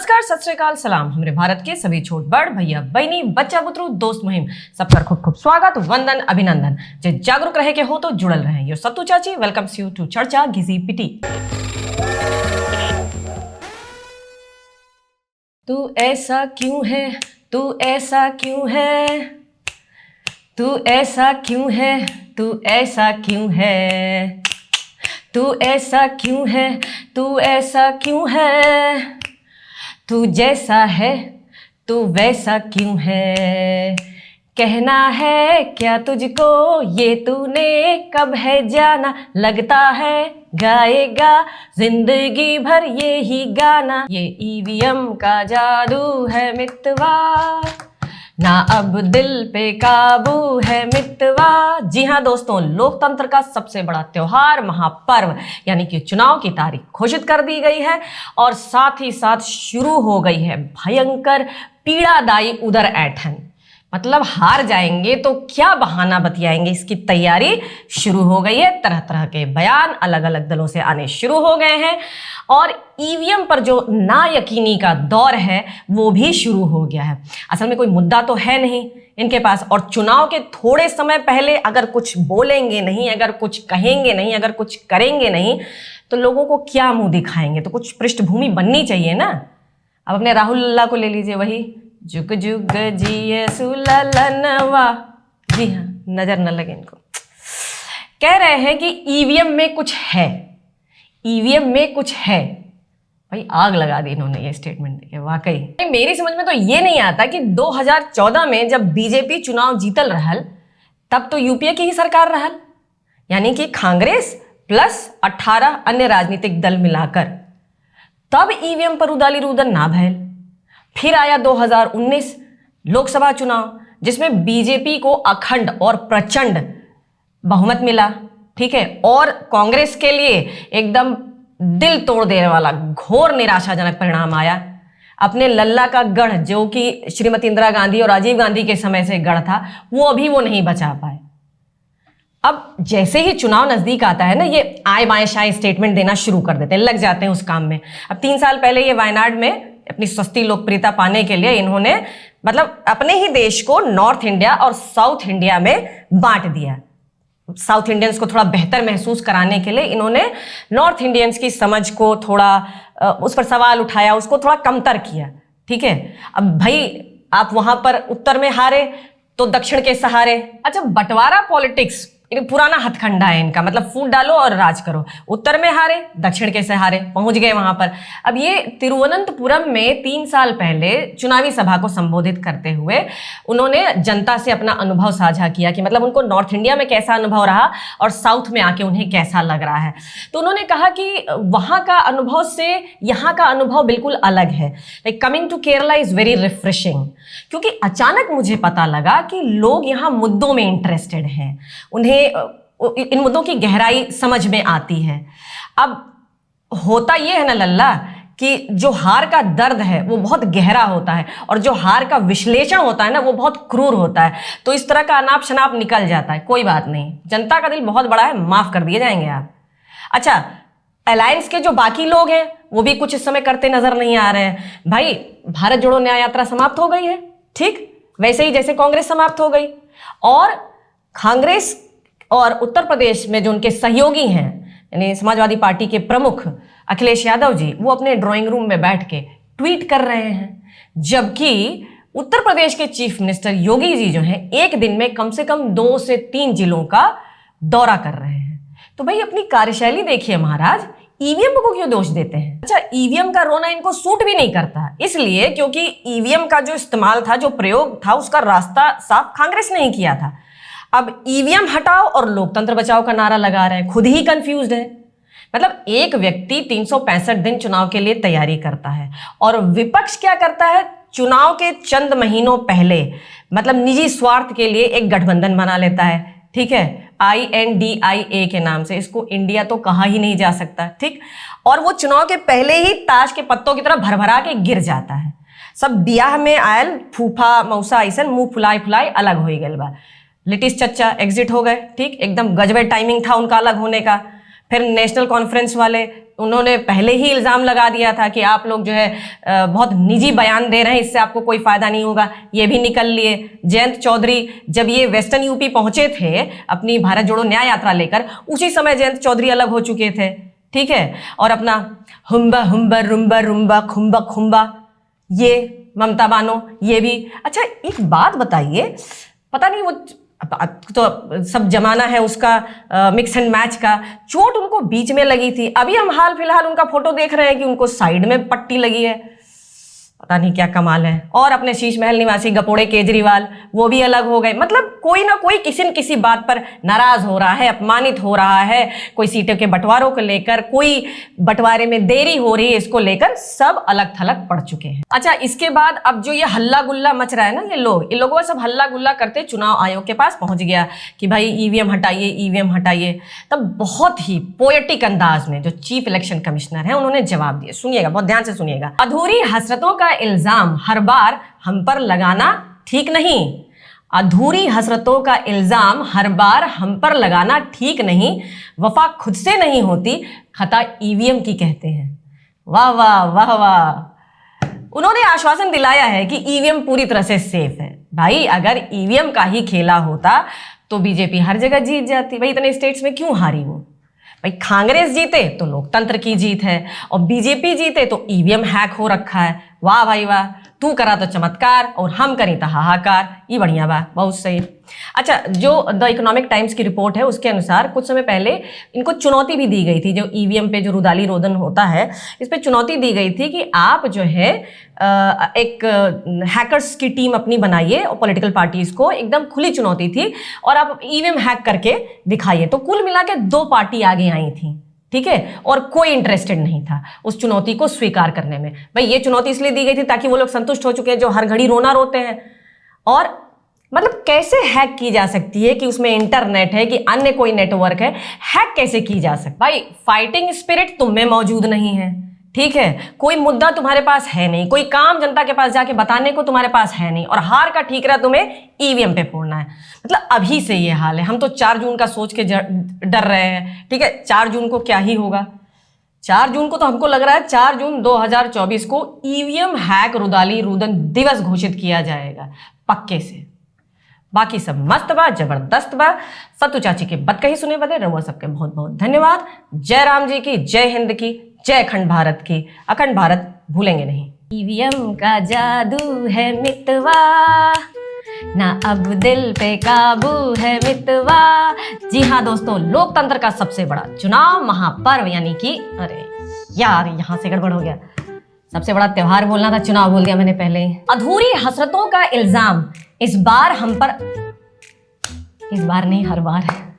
नमस्कार, सत श्री अकाल, सलाम। हमारे भारत के सभी छोट बड़ भैया बहनी बच्चा बुतरू दोस्त मुहिम सबका खूब खूब स्वागत, वंदन, अभिनंदन। जे जागरूक रहे के हो तो जुड़ल रहे। यो सत्तू चाची वेलकम्स यू टू चर्चा घिसी पिटी। तू ऐसा क्यों है, तू ऐसा क्यों है, तू ऐसा क्यों है, तू ऐसा क्यों है, तू ऐसा क्यों है, तू ऐसा क्यों है, तू जैसा है तू वैसा क्यों है, कहना है क्या तुझको ये तूने कब है जाना, लगता है गाएगा जिंदगी भर ये ही गाना, ये ईवीएम का जादू है मितवा, ना अब दिल पे काबू है मितवा। जी हाँ दोस्तों, लोकतंत्र का सबसे बड़ा त्योहार महापर्व यानी कि चुनाव की तारीख घोषित कर दी गई है और साथ ही साथ शुरू हो गई है भयंकर पीड़ादायी उदर ऐंठन। मतलब हार जाएंगे तो क्या बहाना बतियाएंगे, इसकी तैयारी शुरू हो गई है। तरह तरह के बयान अलग अलग दलों से आने शुरू हो गए हैं और ईवीएम पर जो ना यकीनी का दौर है वो भी शुरू हो गया है। असल में कोई मुद्दा तो है नहीं इनके पास, और चुनाव के थोड़े समय पहले अगर कुछ बोलेंगे नहीं, अगर कुछ कहेंगे नहीं, अगर कुछ करेंगे नहीं तो लोगों को क्या मुंह दिखाएंगे। तो कुछ पृष्ठभूमि बननी चाहिए ना। अब अपने राहुल लल्ला को ले लीजिए, वही जुग जुग जिए सुललनवा। जी हाँ, नजर न लगे इनको। कह रहे हैं कि ईवीएम में कुछ है, ईवीएम में कुछ है। भाई आग लगा दी इन्होंने ये स्टेटमेंट देके। वाकई मेरी समझ में तो ये नहीं आता कि 2014 में जब बीजेपी चुनाव जीतल रहल तब तो यूपीए की ही सरकार रहल, यानी कि कांग्रेस प्लस 18 अन्य राजनीतिक दल मिलाकर, तब ईवीएम पर उदाली रुदन ना भैल। फिर आया 2019 लोकसभा चुनाव जिसमें बीजेपी को अखंड और प्रचंड बहुमत मिला, ठीक है, और कांग्रेस के लिए एकदम दिल तोड़ देने वाला घोर निराशाजनक परिणाम आया। अपने लल्ला का गढ़ जो कि श्रीमती इंदिरा गांधी और राजीव गांधी के समय से गढ़ था वो अभी वो नहीं बचा पाए। अब जैसे ही चुनाव नजदीक आता है ना, ये आए बाएं शाएं स्टेटमेंट देना शुरू कर देते हैं, लग जाते हैं उस काम में। अब 3 साल पहले ये वायनाड में अपनी सस्ती लोकप्रियता पाने के लिए इन्होंने मतलब अपने ही देश को नॉर्थ इंडिया और साउथ इंडिया में बांट दिया। साउथ इंडियंस को थोड़ा बेहतर महसूस कराने के लिए इन्होंने नॉर्थ इंडियंस की समझ को थोड़ा उस पर सवाल उठाया, उसको थोड़ा कमतर किया, ठीक है। अब भाई आप वहां पर उत्तर में हारे तो दक्षिण के सहारे। अच्छा, बंटवारा पॉलिटिक्स पुराना हथकंडा है इनका, मतलब फूट डालो और राज करो। उत्तर में हारे, दक्षिण के सहारे पहुंच गए वहां पर। अब ये तिरुवनंतपुरम में 3 साल पहले चुनावी सभा को संबोधित करते हुए उन्होंने जनता से अपना अनुभव साझा किया कि मतलब उनको नॉर्थ इंडिया में कैसा अनुभव रहा और साउथ में आके उन्हें कैसा लग रहा है। तो उन्होंने कहा कि वहां का अनुभव से यहाँ का अनुभव बिल्कुल अलग है। Like coming to Kerala is very refreshing, क्योंकि अचानक मुझे पता लगा कि लोग यहाँ मुद्दों में इंटरेस्टेड हैं, उन्हें इन मुद्दों की गहराई समझ में आती है। अब होता यह है ना लल्ला कि जो हार का दर्द है वो बहुत गहरा होता है और जो हार का विश्लेषण होता है ना वो बहुत क्रूर होता है। तो इस तरह का अनाप शनाप निकल जाता है। कोई बात नहीं, जनता का दिल बहुत बड़ा है, माफ कर दिए जाएंगे आप। अच्छा, अलायंस के जो बाकी लोग हैं वो भी कुछ इस समय करते नजर नहीं आ रहे हैं। भाई भारत जोड़ो न्याय यात्रा समाप्त हो गई है, ठीक वैसे ही जैसे कांग्रेस समाप्त हो गई, और कांग्रेस और उत्तर प्रदेश में जो उनके सहयोगी हैं यानी समाजवादी पार्टी के प्रमुख अखिलेश यादव जी, वो अपने ड्राइंग रूम में बैठ के ट्वीट कर रहे हैं, जबकि उत्तर प्रदेश के चीफ मिनिस्टर योगी जी जो हैं एक दिन में कम से कम 2 से 3 जिलों का दौरा कर रहे हैं। तो भाई अपनी कार्यशैली देखिए महाराज, ईवीएम को क्यों दोष देते हैं। अच्छा, ईवीएम का रोना इनको सूट भी नहीं करता, इसलिए क्योंकि ईवीएम का जो इस्तेमाल था, जो प्रयोग था, उसका रास्ता साफ कांग्रेस ने ही किया था। अब ईवीएम हटाओ और लोकतंत्र बचाओ का नारा लगा रहे हैं, खुद ही कंफ्यूज्ड है। मतलब एक व्यक्ति 365 दिन चुनाव के लिए तैयारी करता है और विपक्ष क्या करता है, चुनाव के चंद महीनों पहले मतलब निजी स्वार्थ के लिए एक गठबंधन बना लेता है, ठीक है, INDIA के नाम से। इसको इंडिया तो कहा ही नहीं जा सकता, ठीक। और वो चुनाव के पहले ही ताश के पत्तों की तरह भरभरा के गिर जाता है। सब ब्याह में आयल फूफा मौसा ऐसन मुंह फुलाई फुलाई अलग हो गए बा। लिटिस चच्चा एग्जिट हो गए, ठीक, एकदम गजबे टाइमिंग था उनका अलग होने का। फिर नेशनल कॉन्फ्रेंस वाले उन्होंने पहले ही इल्ज़ाम लगा दिया था कि आप लोग जो है बहुत निजी बयान दे रहे हैं, इससे आपको कोई फ़ायदा नहीं होगा, ये भी निकल लिए। जयंत चौधरी जब ये वेस्टर्न यूपी पहुंचे थे अपनी भारत जोड़ो न्याय यात्रा लेकर, उसी समय जयंत चौधरी अलग हो चुके थे, ठीक है। और अपना हुम्बा हुम्बा रुम्बा रुम्बा खुम्बा खुम्बा, ये ममता बानो, ये भी। अच्छा एक बात बताइए, पता नहीं वो तो सब जमाना है उसका मिक्स एंड मैच का, चोट उनको बीच में लगी थी, अभी हम हाल फिलहाल उनका फोटो देख रहे हैं कि उनको साइड में पट्टी लगी है, पता नहीं क्या कमाल है। और अपने शीश महल निवासी गपोड़े केजरीवाल, वो भी अलग हो गए। मतलब कोई ना कोई किसी न किसी बात पर नाराज हो रहा है, अपमानित हो रहा है, कोई सीटों के बंटवारों को लेकर, कोई बंटवारे में देरी हो रही है इसको लेकर, सब अलग थलग पड़ चुके हैं। अच्छा इसके बाद अब जो ये हल्ला गुल्ला मच रहा है ना, ये लोगों सब हल्ला गुल्ला करते चुनाव आयोग के पास पहुंच गया कि भाई ईवीएम हटाइए, ईवीएम हटाइए। तब बहुत ही पोएटिक अंदाज में जो चीफ इलेक्शन कमिश्नर है उन्होंने जवाब दिया, सुनिएगा, बहुत ध्यान से सुनिएगा। अधूरी हसरतों का इल्जाम हर बार हम पर लगाना ठीक नहीं, अधूरी हसरतों का इल्जाम हर बार हम पर लगाना ठीक नहीं, वफा खुद से नहीं होती, खता ईवीएम की कहते हैं। वाह वाह वाह वाह। उन्होंने आश्वासन दिलाया है कि ईवीएम पूरी तरह से सेफ है। भाई अगर ईवीएम का ही खेला होता तो बीजेपी हर जगह जीत जाती, भाई इतने स्टेट्स में क्यों हारी वो? भाई कांग्रेस जीते तो लोकतंत्र की जीत है, और बीजेपी जीते तो ईवीएम हैक हो रखा है। वाह भाई वाह, तू करा तो चमत्कार और हम करी तो हाहाकार, ये बढ़िया बा, बहुत सही। अच्छा जो द इकोनॉमिक टाइम्स की रिपोर्ट है उसके अनुसार कुछ समय पहले इनको चुनौती भी दी गई थी, जो ईवीएम पे जो रुदाली रोदन होता है इस पे चुनौती दी गई थी कि आप जो है एक हैकर्स की टीम अपनी बनाइए, और पॉलिटिकल पार्टीज को एकदम खुली चुनौती थी, और आप ईवीएम हैक करके दिखाइए। तो कुल मिला के 2 पार्टी आगे आई थी, ठीक है, और कोई इंटरेस्टेड नहीं था उस चुनौती को स्वीकार करने में। भाई ये चुनौती इसलिए दी गई थी ताकि वो लोग संतुष्ट हो चुके हैं जो हर घड़ी रोना रोते हैं। और मतलब कैसे हैक की जा सकती है कि उसमें इंटरनेट है कि अन्य कोई नेटवर्क है, हैक कैसे की जा सकती? भाई फाइटिंग स्पिरिट तुम में मौजूद नहीं है, ठीक है, कोई मुद्दा तुम्हारे पास है नहीं, कोई काम जनता के पास जाके बताने को तुम्हारे पास है नहीं, और हार का ठीकरा तुम्हें ईवीएम पे फोड़ना है। मतलब अभी से ये हाल है, हम तो 4 जून का सोच के डर रहे हैं, ठीक है। 4 जून को क्या ही होगा? 4 जून को तो हमको लग रहा है 4 जून 2024 को ईवीएम हैक रुदाली रुदन दिवस घोषित किया जाएगा पक्के से। बाकी सब मस्त बा, जबरदस्त बा। सत्तू चाची के बत कही सुने बदे रहुआ सबके बहुत बहुत धन्यवाद। जय राम जी की, जय हिंद की, जय अखंड भारत की। अखंड भारत भूलेंगे नहीं। ईवीएम का जादू है मितवा, ना अब दिल पे काबू है मितवा। जी हाँ दोस्तों, लोकतंत्र का सबसे बड़ा चुनाव महापर्व, यानी कि अरे यार यहाँ से गड़बड़ हो गया, सबसे बड़ा त्योहार बोलना था, चुनाव बोल दिया मैंने पहले ही। अधूरी हसरतों का इल्जाम इस बार हम पर, इस बार नहीं हर बार है।